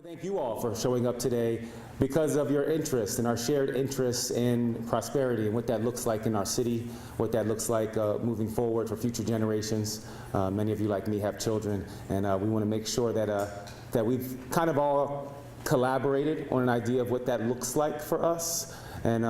Thank you all for showing up today because of your interest and our shared interest in prosperity and what that looks like in our city, what that looks like moving forward for future generations. Many of you, like me, have children, and we want to make sure that we've kind of all collaborated on an idea of what that looks like for us, and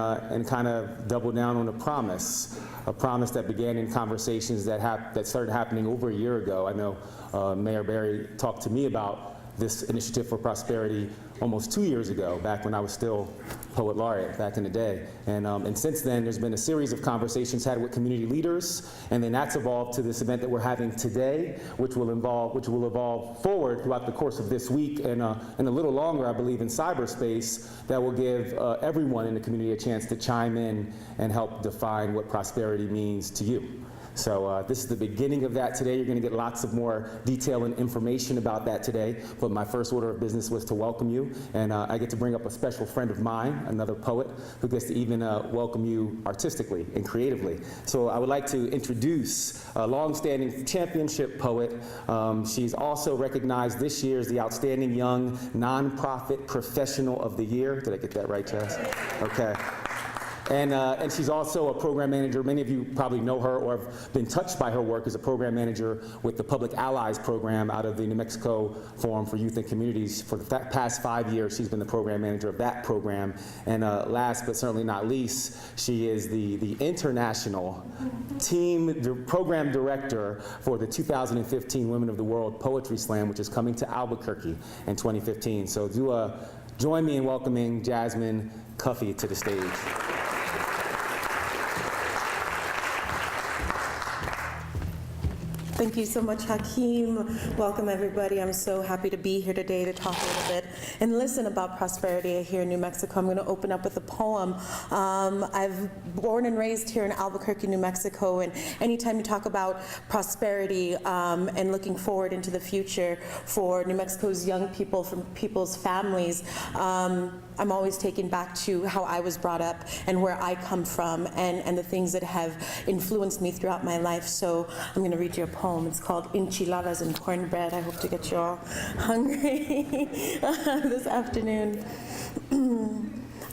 kind of double down on a promise that began in conversations that started happening over a year ago. I know Mayor Barry talked to me about this initiative for prosperity almost 2 years ago, back when I was still poet laureate back in the day. And since then, there's been a series of conversations had with community leaders, and then that's evolved to this event that we're having today, which will evolve forward throughout the course of this week and a little longer, I believe, in cyberspace, that will give everyone in the community a chance to chime in and help define what prosperity means to you. So this is the beginning of that today. You're going to get lots of more detail and information about that today. But my first order of business was to welcome you. And I get to bring up a special friend of mine, another poet, who gets to even welcome you artistically and creatively. So I would like to introduce a longstanding championship poet. She's also recognized this year as the Outstanding Young Nonprofit Professional of the Year. Did I get that right, Chaz? Okay. And she's also a program manager. Many of you probably know her or have been touched by her work as a program manager with the Public Allies program out of the New Mexico Forum for Youth and Communities. For the past 5 years, she's been the program manager of that program. And last but certainly not least, she is the international program director for the 2015 Women of the World Poetry Slam, which is coming to Albuquerque in 2015. So do join me in welcoming Jasmine Cuffey to the stage. Thank you so much, Hakeem. Welcome, everybody. I'm so happy to be here today to talk a little bit and listen about prosperity here in New Mexico. I'm going to open up with a poem. I've born and raised here in Albuquerque, New Mexico, and anytime you talk about prosperity and looking forward into the future for New Mexico's young people, from people's families, I'm always taken back to how I was brought up and where I come from and the things that have influenced me throughout my life. So I'm going to read you a poem. It's called Enchiladas and Cornbread. I hope to get you all hungry this afternoon.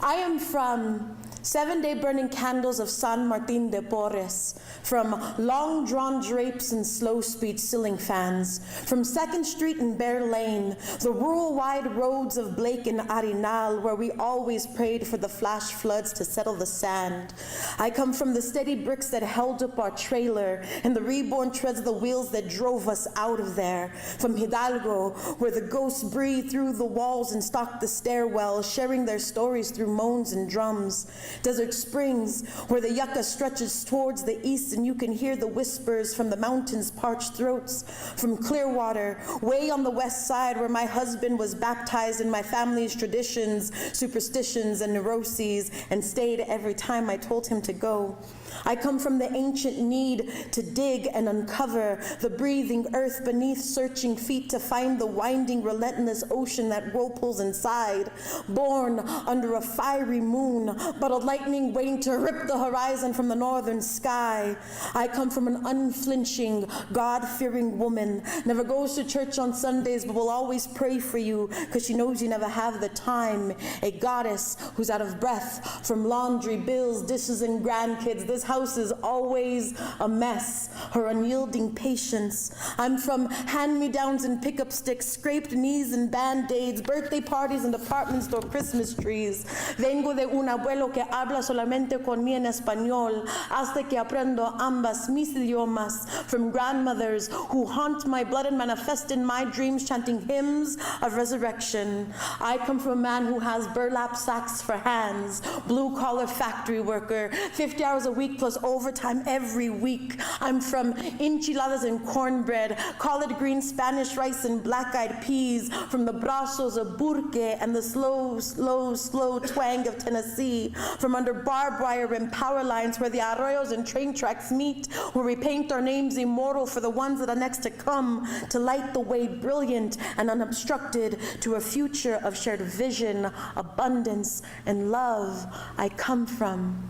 I am from 7-day burning candles of San Martin de Porres, from long-drawn drapes and slow-speed ceiling fans, from 2nd Street and Bear Lane, the rural-wide roads of Blake and Arenal, where we always prayed for the flash floods to settle the sand. I come from the steady bricks that held up our trailer and the reborn treads of the wheels that drove us out of there, from Hidalgo, where the ghosts breathe through the walls and stalk the stairwell, sharing their stories through moans and drums. Desert Springs, where the yucca stretches towards the east and you can hear the whispers from the mountains' parched throats. From Clearwater, way on the west side, where my husband was baptized in my family's traditions, superstitions, and neuroses, and stayed every time I told him to go. I come from the ancient need to dig and uncover the breathing earth beneath searching feet to find the winding, relentless ocean that whirlpools inside. Born under a fiery moon, but a lightning waiting to rip the horizon from the northern sky. I come from an unflinching, God-fearing woman. Never goes to church on Sundays, but will always pray for you because she knows you never have the time. A goddess who's out of breath from laundry, bills, dishes, and grandkids. This house is always a mess. Her unyielding patience. I'm from hand-me-downs and pickup sticks, scraped knees and band-aids, birthday parties and department store Christmas trees. Vengo de un abuelo que habla solamente con mí en español, hasta que aprendo ambas mis idiomas. From grandmothers who haunt my blood and manifest in my dreams, chanting hymns of resurrection. I come from a man who has burlap sacks for hands, blue-collar factory worker, 50 hours a week plus overtime every week. I'm from enchiladas and cornbread, collard green, Spanish rice, and black-eyed peas, from the brazos of Burque and the slow, slow, slow twang of Tennessee, from under barbed wire and power lines where the arroyos and train tracks meet, where we paint our names immortal for the ones that are next to come, to light the way brilliant and unobstructed to a future of shared vision, abundance, and love. I come from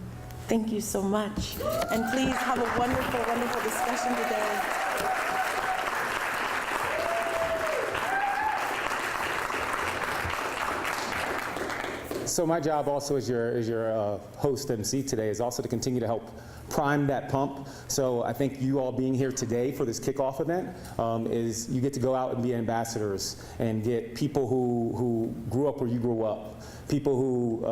Thank you so much. And please have a wonderful, wonderful discussion today. So my job also as your host MC today is also to continue to help prime that pump. So I think you all being here today for this kickoff event is you get to go out and be ambassadors and get people who grew up where you grew up, people who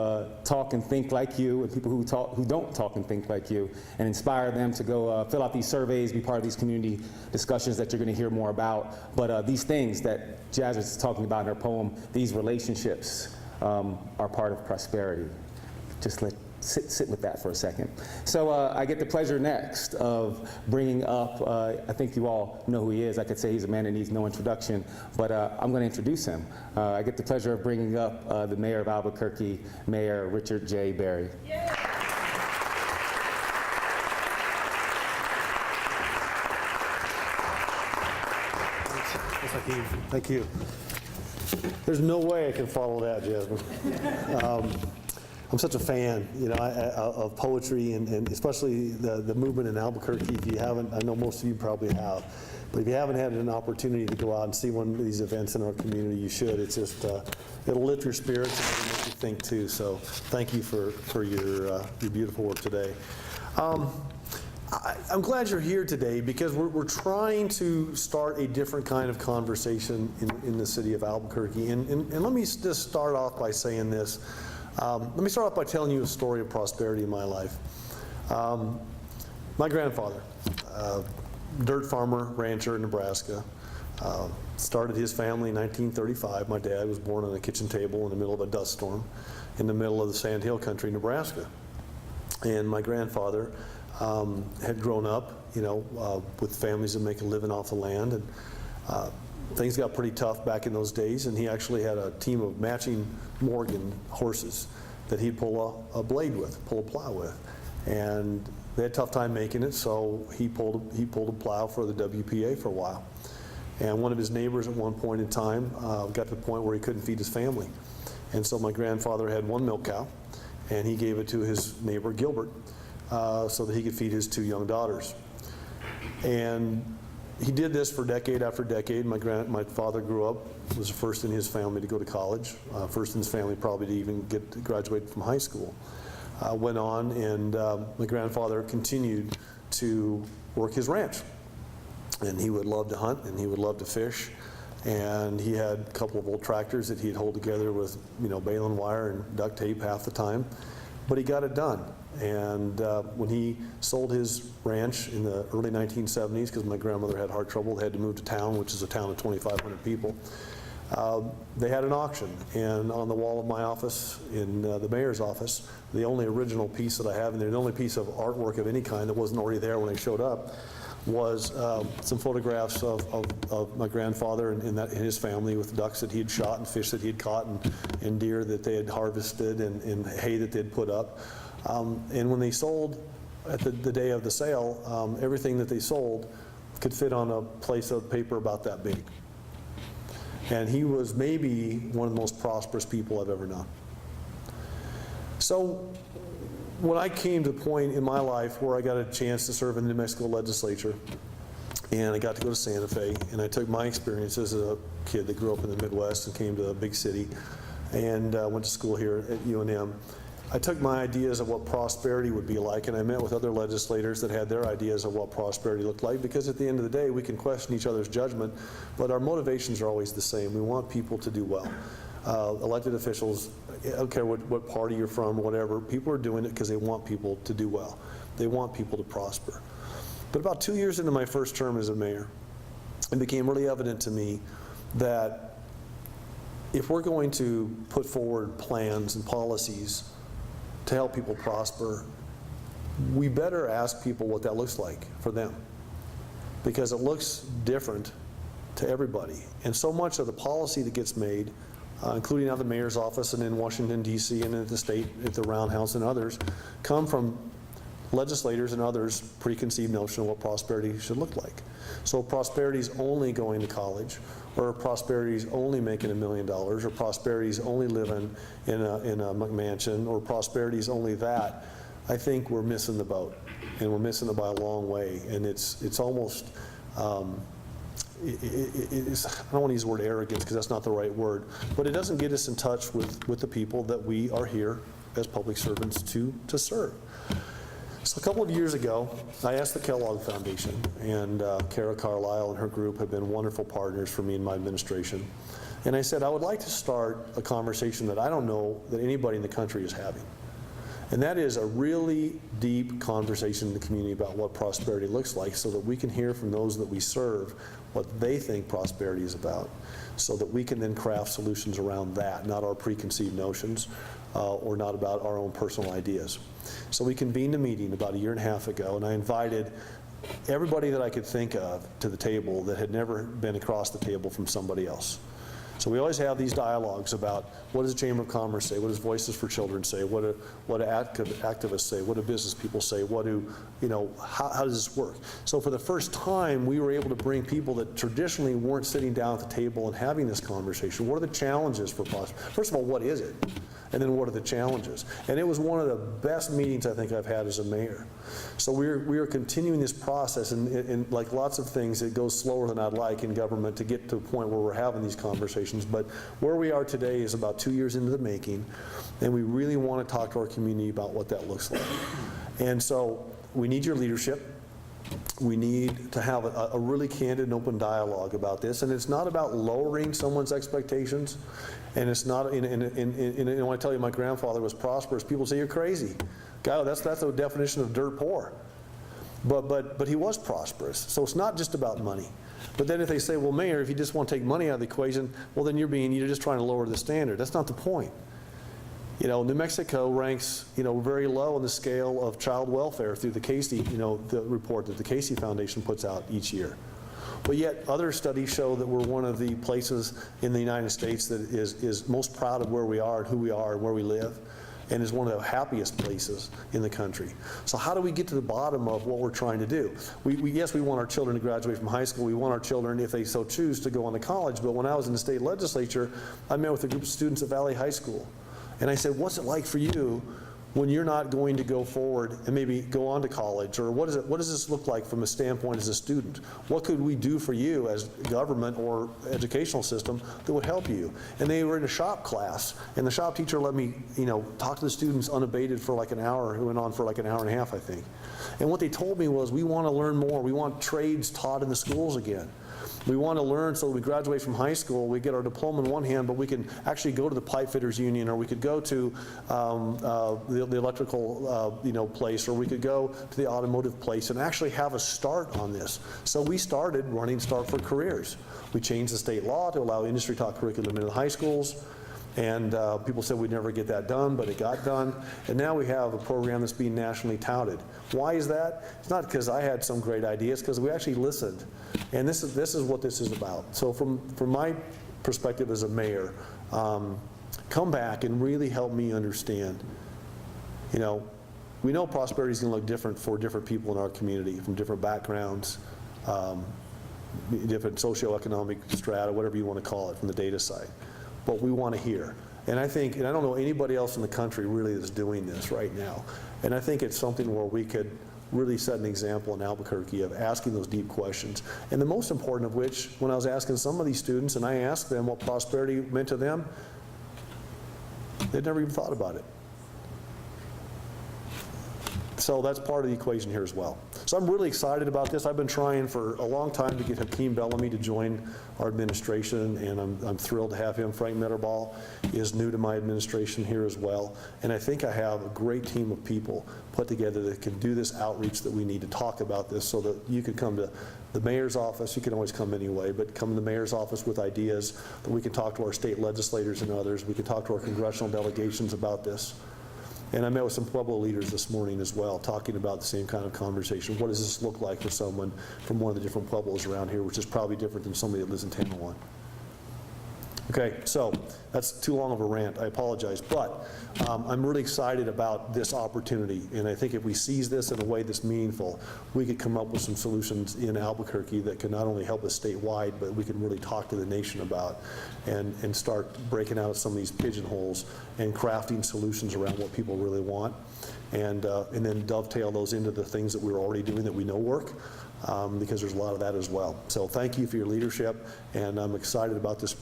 talk and think like you, and people who don't talk and think like you, and inspire them to go fill out these surveys, be part of these community discussions that you're going to hear more about. But these things that Jazz is talking about in her poem, these relationships are part of prosperity. Just sit with that for a second. So I get the pleasure next of bringing up, I think you all know who he is. I could say he's a man that needs no introduction, but I'm going to introduce him. I get the pleasure of bringing up the mayor of Albuquerque, Mayor Richard J. Berry. Yeah. Thank you. There's no way I can follow that, Jasmine. I'm such a fan, of poetry and especially the movement in Albuquerque. If you haven't, I know most of you probably have, but if you haven't had an opportunity to go out and see one of these events in our community, you should. It's just, it'll lift your spirits and it'll make you think too. So thank you for your beautiful work today. I'm glad you're here today because we're trying to start a different kind of conversation in the city of Albuquerque. And let me just start off by saying this. Let me start off by telling you a story of prosperity in my life. My grandfather, dirt farmer, rancher in Nebraska, started his family in 1935. My dad was born on a kitchen table in the middle of a dust storm in the middle of the Sand Hill country, Nebraska. And my grandfather had grown up, with families that make a living off the land, and things got pretty tough back in those days, and he actually had a team of matching Morgan horses that he'd pull a plow with, and they had a tough time making it, so he pulled a plow for the WPA for a while. And one of his neighbors at one point in time got to the point where he couldn't feed his family, and so my grandfather had one milk cow, and he gave it to his neighbor Gilbert, so that he could feed his two young daughters. And he did this for decade after decade. My father grew up, was the first in his family to go to college, first in his family probably to even graduate from high school. Went on, and my grandfather continued to work his ranch. And he would love to hunt, and he would love to fish. And he had a couple of old tractors that he'd hold together with, baling wire and duct tape half the time. But he got it done. And when he sold his ranch in the early 1970s, because my grandmother had heart trouble, they had to move to town, which is a town of 2,500 people, they had an auction. And on the wall of my office, in the mayor's office, the only original piece that I have, and the only piece of artwork of any kind that wasn't already there when I showed up, was some photographs of my grandfather and his family with ducks that he had shot and fish that he had caught and deer that they had harvested and hay that they had put up. And when they sold, at the day of the sale, everything that they sold could fit on a place of paper about that big. And he was maybe one of the most prosperous people I've ever known. So when I came to the point in my life where I got a chance to serve in the New Mexico legislature, and I got to go to Santa Fe, and I took my experience as a kid that grew up in the Midwest and came to a big city, and went to school here at UNM. I took my ideas of what prosperity would be like, and I met with other legislators that had their ideas of what prosperity looked like, because at the end of the day, we can question each other's judgment, but our motivations are always the same. We want people to do well. Elected officials, I don't care what party you're from, whatever, people are doing it because they want people to do well. They want people to prosper. But about 2 years into my first term as a mayor, it became really evident to me that if we're going to put forward plans and policies to help people prosper, we better ask people what that looks like for them, because it looks different to everybody. And so much of the policy that gets made, including out of the mayor's office and in Washington, D.C., and at the state, at the Roundhouse and others, come from legislators and others' preconceived notion of what prosperity should look like. So prosperity is only going to college, or prosperity is only making $1 million, or prosperity is only living in a McMansion, or prosperity is only that. I think we're missing the boat, and we're missing it by a long way. And it's almost, it's, I don't want to use the word arrogance because that's not the right word, but it doesn't get us in touch with the people that we are here as public servants to serve. So a couple of years ago, I asked the Kellogg Foundation, and Kara Carlisle and her group have been wonderful partners for me and my administration. And I said, I would like to start a conversation that I don't know that anybody in the country is having. And that is a really deep conversation in the community about what prosperity looks like, so that we can hear from those that we serve what they think prosperity is about, so that we can then craft solutions around that, not our preconceived notions or not about our own personal ideas. So we convened a meeting about a year and a half ago, and I invited everybody that I could think of to the table that had never been across the table from somebody else. So we always have these dialogues about what does the Chamber of Commerce say, what does Voices for Children say, what do activists say, what do business people say, what do, how does this work? So for the first time, we were able to bring people that traditionally weren't sitting down at the table and having this conversation. What are the challenges for prosperity? First of all, what is it? And then what are the challenges? And it was one of the best meetings I think I've had as a mayor. So we are continuing this process, and like lots of things, it goes slower than I'd like in government to get to a point where we're having these conversations. But where we are today is about 2 years into the making, and we really want to talk to our community about what that looks like. And so we need your leadership. We need to have a really candid and open dialogue about this, and it's not about lowering someone's expectations, and it's not, and when I tell you my grandfather was prosperous, people say you're crazy. God, that's the definition of dirt poor. But he was prosperous, so it's not just about money. But then if they say, well, Mayor, if you just want to take money out of the equation, well, then you're just trying to lower the standard. That's not the point. New Mexico ranks, very low on the scale of child welfare through the Casey, the report that the Casey Foundation puts out each year. But yet other studies show that we're one of the places in the United States that is most proud of where we are and who we are and where we live, and is one of the happiest places in the country. So how do we get to the bottom of what we're trying to do? Yes, we want our children to graduate from high school. We want our children, if they so choose, to go on to college. But when I was in the state legislature, I met with a group of students at Valley High School. And I said, what's it like for you when you're not going to go forward and maybe go on to college? Or what does this look like from a standpoint as a student? What could we do for you as government or educational system that would help you? And they were in a shop class, and the shop teacher let me, talk to the students unabated for like an hour. It went on for like an hour and a half, I think. And what they told me was, we want to learn more. We want trades taught in the schools again. We want to learn so that we graduate from high school, we get our diploma in one hand, but we can actually go to the pipe fitters union, or we could go to the electrical place, or we could go to the automotive place and actually have a start on this. So we started running Start for Careers. We changed the state law to allow industry taught curriculum in the high schools. And people said we'd never get that done, but it got done. And now we have a program that's being nationally touted. Why is that? It's not because I had some great idea. It's because we actually listened. And this is what this is about. So from my perspective as a mayor, come back and really help me understand. We know prosperity is going to look different for different people in our community, from different backgrounds, different socioeconomic strata, whatever you want to call it, from the data side. But we want to hear. And I think, and I don't know anybody else in the country really that's doing this right now. And I think it's something where we could really set an example in Albuquerque of asking those deep questions. And the most important of which, when I was asking some of these students, and I asked them what prosperity meant to them, they'd never even thought about it. So that's part of the equation here as well. So I'm really excited about this. I've been trying for a long time to get Hakeem Bellamy to join our administration, and I'm thrilled to have him. Frank Mitterball is new to my administration here as well. And I think I have a great team of people put together that can do this outreach that we need to talk about this, so that you could come to the mayor's office. You can always come anyway, but come to the mayor's office with ideas that we can talk to our state legislators and others. We can talk to our congressional delegations about this. And I met with some Pueblo leaders this morning as well, talking about the same kind of conversation. What does this look like for someone from one of the different Pueblos around here, which is probably different than somebody that lives in Tamawan? Okay, so that's too long of a rant. I apologize. But I'm really excited about this opportunity. And I think if we seize this in a way that's meaningful, we could come up with some solutions in Albuquerque that can not only help us statewide, but we can really talk to the nation about and start breaking out some of these pigeonholes and crafting solutions around what people really want. and then dovetail those into the things that we're already doing that we know work, because there's a lot of that as well. So thank you for your leadership, and I'm excited about this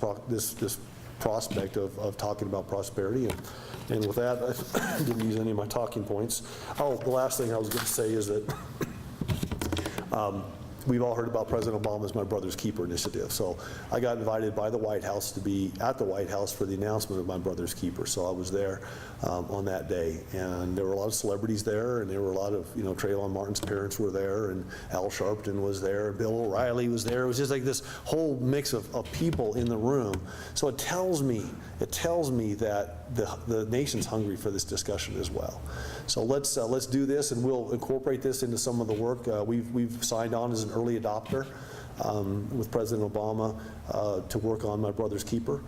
prospect of talking about prosperity. And with that, I didn't use any of my talking points. Oh, the last thing I was going to say is that we've all heard about President Obama's My Brother's Keeper initiative. So I got invited by the White House to be at the White House for the announcement of My Brother's Keeper. So I was there on that day, and there were a lot of celebrities there, and there were a lot of, Trayvon Martin's parents were there, and Al Sharpton was there, and Bill O'Reilly was there. It was just like this whole mix of people in the room. So it tells me that the nation's hungry for this discussion as well. So let's do this, and we'll incorporate this into some of the work. We've signed on as an early adopter with President Obama to work on My Brother's Keeper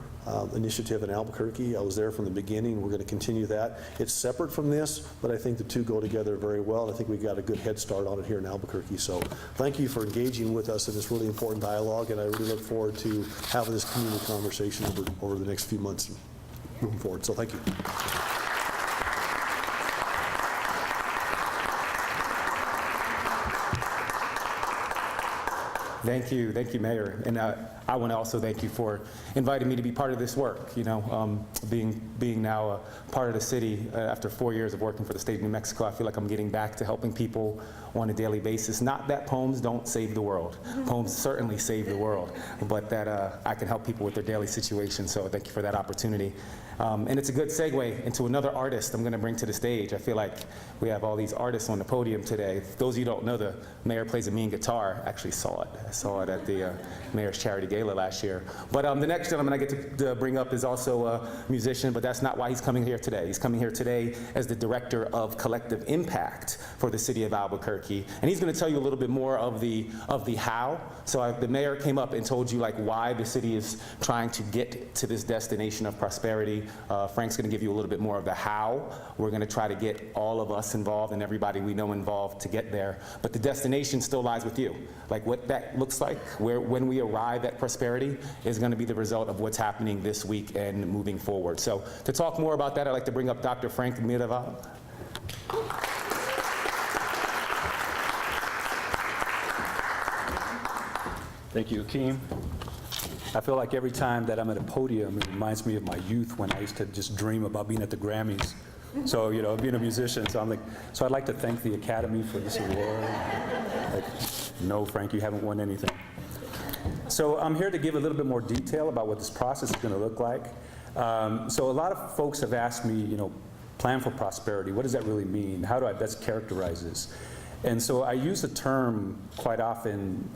initiative in Albuquerque. I was there from the beginning. We're going to continue that. It's separate from this, but I think the two go together very well. I think we've got a good head start on it here in Albuquerque. So thank you for engaging with us in this really important dialogue, and I really look forward to having this community conversation over the next few months moving forward. So thank you. Thank you, Mayor. And I want to also thank you for inviting me to be part of this work. Being now a part of the city after 4 years of working for the state of New Mexico, I feel like I'm getting back to helping people on a daily basis. Not that poems don't save the world. Poems certainly save the world, but that I can help people with their daily situation. So thank you for that opportunity. And it's a good segue into another artist I'm going to bring to the stage. I feel like we have all these artists on the podium today. For those of you who don't know, the mayor plays a mean guitar. I actually saw it. I saw it at the Mayor's Charity Gala last year. But the next gentleman I get to bring up is also a musician, but that's not why he's coming here today. He's coming here today as the Director of Collective Impact for the city of Albuquerque. And he's going to tell you a little bit more of the how. So the mayor came up and told you why the city is trying to get to this destination of prosperity. Frank's going to give you a little bit more of the how. We're going to try to get all of us involved and everybody we know involved to get there. But the destination still lies with you. What that looks like, when we arrive at prosperity, is going to be the result of what's happening this week and moving forward. So to talk more about that, I'd like to bring up Dr. Frank Mirabal. Thank you, Akeem. I feel like every time that I'm at a podium, it reminds me of my youth when I used to just dream about being at the Grammys. So, being a musician. So I'd like to thank the Academy for this award. No, Frank, you haven't won anything. So I'm here to give a little bit more detail about what this process is going to look like. So a lot of folks have asked me, plan for prosperity. What does that really mean? How do I best characterize this? And so I use the term quite often,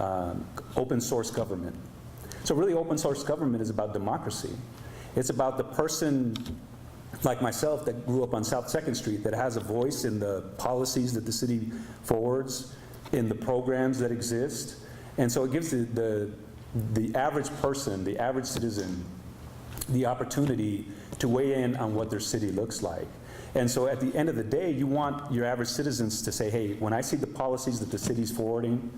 open source government. So really, open source government is about democracy. It's about the person like myself that grew up on South 2nd Street that has a voice in the policies that the city forwards, in the programs that exist. And so it gives the average person, the average citizen, the opportunity to weigh in on what their city looks like. And so at the end of the day, you want your average citizens to say, hey, when I see the policies that the city's forwarding,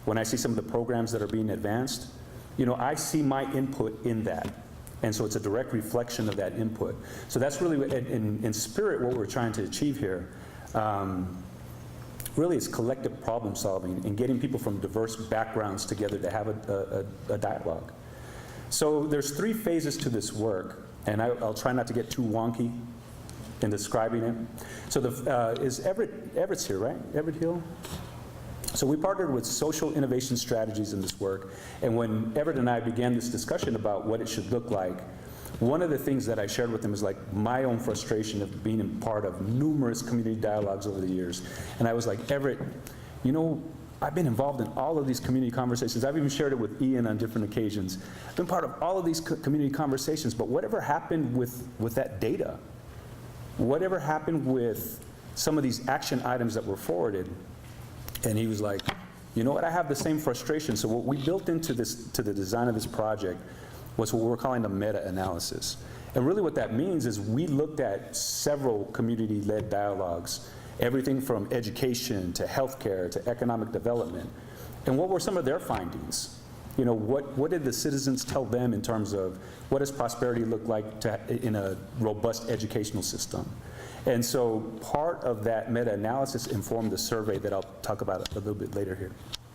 when I see some of the programs that are being advanced, I see my input in that. And so it's a direct reflection of that input. So that's really, in spirit, what we're trying to achieve here. Really, it's collective problem solving and getting people from diverse backgrounds together to have a dialogue. So there's 3 phases to this work, and I'll try not to get too wonky in describing it. So is Everett's here, right? Everett Hill? So we partnered with social innovation strategies in this work, and when Everett and I began this discussion about what it should look like, one of the things that I shared with him is my own frustration of being a part of numerous community dialogues over the years. And I was like, Everett, I've been involved in all of these community conversations. I've even shared it with Ian on different occasions. I've been part of all of these community conversations, but whatever happened with that data? Whatever happened with some of these action items that were forwarded? And he was like, you know what, I have the same frustration. So what we built into the design of this project was what we're calling a meta-analysis. And really what that means is we looked at several community-led dialogues, everything from education to healthcare to economic development. And what were some of their findings? What did the citizens tell them in terms of what does prosperity look like in a robust educational system? And so part of that meta-analysis informed the survey that I'll talk about a little bit later here.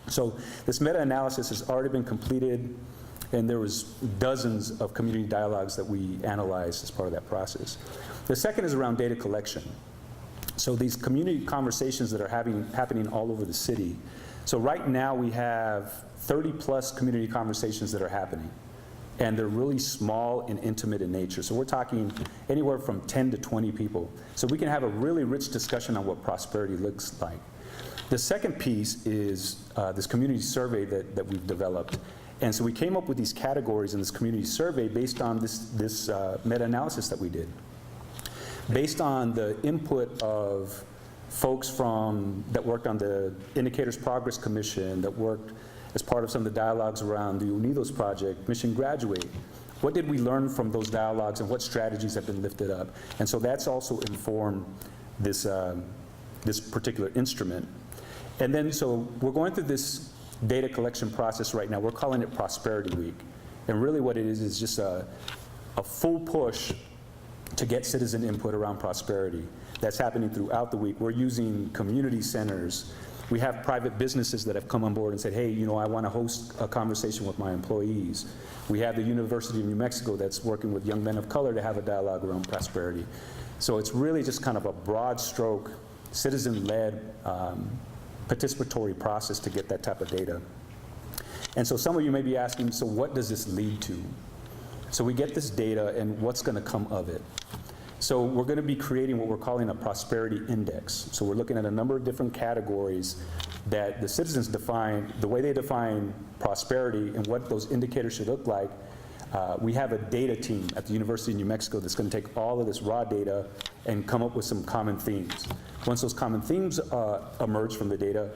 So this meta-analysis has already been completed, and there was dozens of community dialogues that we analyzed as part of that process. The second is around data collection. So these community conversations that are happening all over the city. So right now we have 30+ community conversations that are happening, and they're really small and intimate in nature. So we're talking anywhere from 10 to 20 people. So we can have a really rich discussion on what prosperity looks like. The second piece is this community survey that we've developed. And so we came up with these categories in this community survey based on this meta-analysis that we did. Based on the input of folks that worked on the Indicators Progress Commission, that worked as part of some of the dialogues around the Unidos project, Mission Graduate. What did we learn from those dialogues, and what strategies have been lifted up? And so that's also informed this particular instrument. And then so we're going through this data collection process right now. We're calling it Prosperity Week. And really what it is just a full push to get citizen input around prosperity. That's happening throughout the week. We're using community centers. We have private businesses that have come on board and said, hey, I want to host a conversation with my employees. We have the University of New Mexico that's working with young men of color to have a dialogue around prosperity. So it's really just kind of a broad stroke, citizen-led, participatory process to get that type of data. And so some of you may be asking, so what does this lead to? So we get this data, and what's going to come of it? So we're going to be creating what we're calling a prosperity index. So we're looking at a number of different categories that the citizens define, the way they define prosperity and what those indicators should look like. We have a data team at the University of New Mexico that's going to take all of this raw data and come up with some common themes. Once those common themes emerge from the data,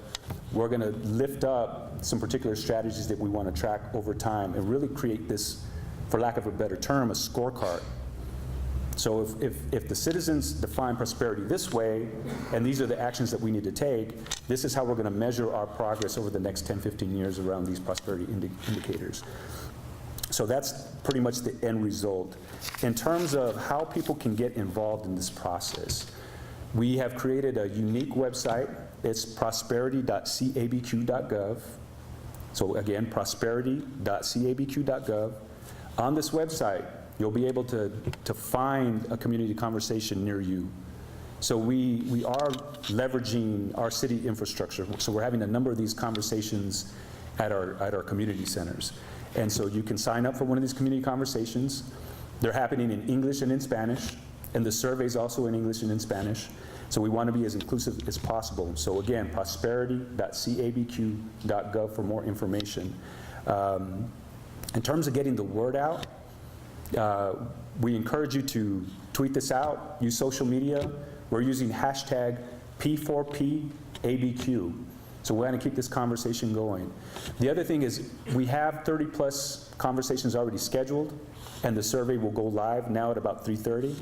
we're going to lift up some particular strategies that we want to track over time and really create this, for lack of a better term, a scorecard. So if the citizens define prosperity this way, and these are the actions that we need to take, this is how we're going to measure our progress over the next 10, 15 years around these prosperity indicators. So that's pretty much the end result. In terms of how people can get involved in this process, we have created a unique website. It's prosperity.cabq.gov. So again, prosperity.cabq.gov. On this website, you'll be able to find a community conversation near you. So we are leveraging our city infrastructure. So we're having a number of these conversations at our community centers. And so you can sign up for one of these community conversations. They're happening in English and in Spanish, and the survey's also in English and in Spanish. So we want to be as inclusive as possible. So again, prosperity.cabq.gov for more information. In terms of getting the word out, we encourage you to tweet this out, use social media. We're using hashtag P4PABQ. So we're going to keep this conversation going. The other thing is we have 30+ conversations already scheduled, and the survey will go live now at about 3:30.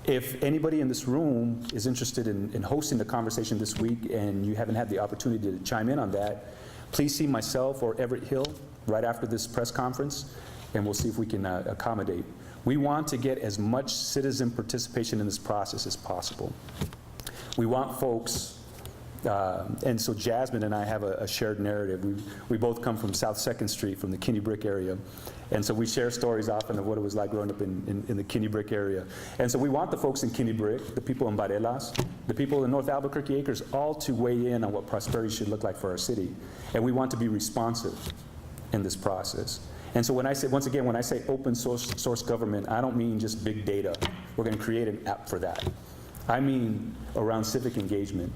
If anybody in this room is interested in hosting the conversation this week and you haven't had the opportunity to chime in on that, please see myself or Everett Hill right after this press conference, and we'll see if we can accommodate. We want to get as much citizen participation in this process as possible. We want folks, and so Jasmine and I have a shared narrative. We both come from South 2nd Street, from the Kinney Brick area, and so we share stories often of what it was like growing up in the Kinney Brick area. And so we want the folks in Kinney Brick, the people in Barelas, the people in North Albuquerque Acres, all to weigh in on what prosperity should look like for our city. And we want to be responsive in this process. And so when I say, once again, when I say open source government, I don't mean just big data. We're going to create an app for that. I mean around civic engagement.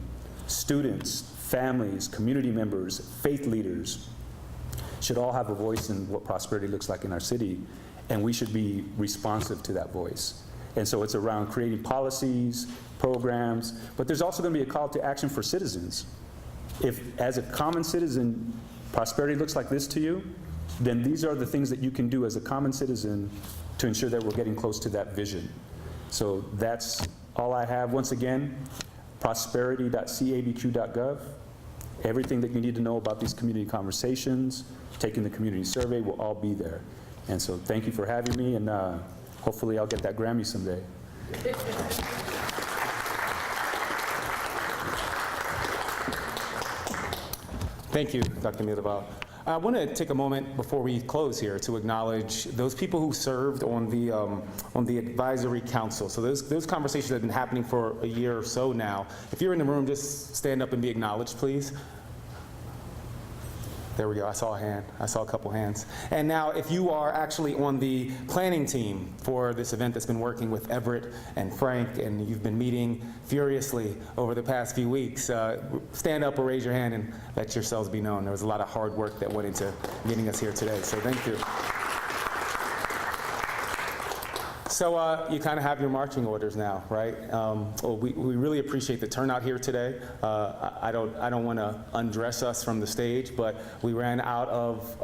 Students, families, community members, faith leaders should all have a voice in what prosperity looks like in our city, and we should be responsive to that voice. And so it's around creating policies, programs, but there's also going to be a call to action for citizens. If, as a common citizen, prosperity looks like this to you, then these are the things that you can do as a common citizen to ensure that we're getting close to that vision. So that's all I have. Once again, prosperity.cabq.gov. Everything that you need to know about these community conversations, taking the community survey, will all be there. And so thank you for having me, and hopefully I'll get that Grammy someday. Thank you, Dr. Mirabal. I want to take a moment before we close here to acknowledge those people who served on the advisory council. So those conversations have been happening for a year or so now. If you're in the room, just stand up and be acknowledged, please. There we go. I saw a hand. I saw a couple hands. And now, if you are actually on the planning team for this event that's been working with Everett and Frank, and you've been meeting furiously over the past few weeks, stand up or raise your hand and let yourselves be known. There was a lot of hard work that went into getting us here today, so thank you. So you kind of have your marching orders now, right? We really appreciate the turnout here today. I don't want to undress us from the stage, but we ran out of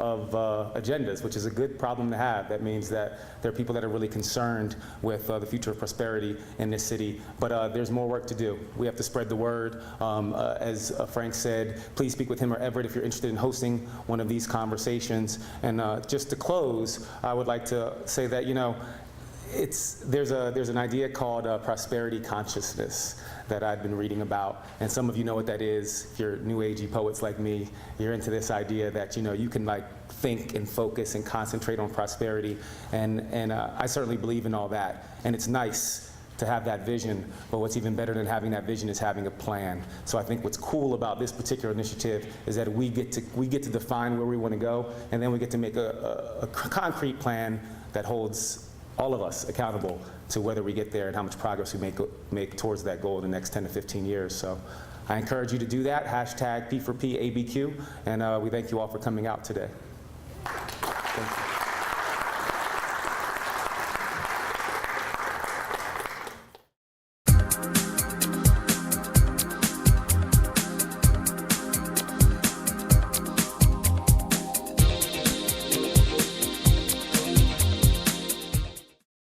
agendas, which is a good problem to have. That means that there are people that are really concerned with the future of prosperity in this city, but there's more work to do. We have to spread the word. As Frank said, please speak with him or Everett if you're interested in hosting one of these conversations. And just to close, I would like to say that, there's an idea called prosperity consciousness that I've been reading about, and some of you know what that is. If you're new agey poets like me, you're into this idea that you can think and focus and concentrate on prosperity, and I certainly believe in all that. And it's nice to have that vision, but what's even better than having that vision is having a plan. So I think what's cool about this particular initiative is that we get to define where we want to go, and then we get to make a concrete plan that holds all of us accountable to whether we get there and how much progress we make towards that goal in the next 10 to 15 years. So I encourage you to do that, #P4P ABQ, and we thank you all for coming out today. Thank you.